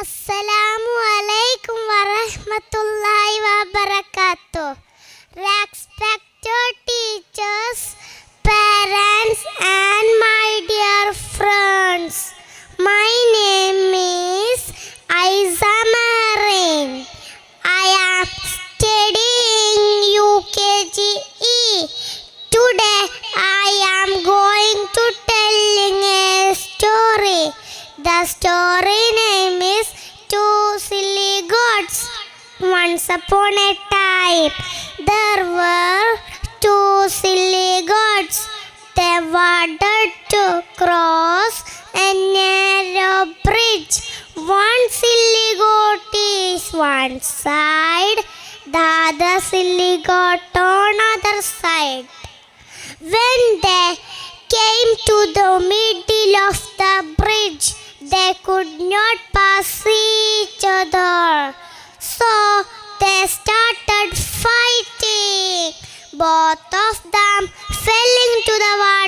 Assalamu alaikum warahmatullahi wabarakatuh. Respected teachers, parents and my dear friends. My name is Aiza Marin. I am studying UKGE. Today I am going to telling a story. The story name is Two Silly Goats. Once upon a time, there were two silly goats. They wanted to cross a narrow bridge. One silly goat is one side, the other silly goat on other side. When they came to the middle of the bridge, they could not pass each other. So they started fighting. Both of them fell into the water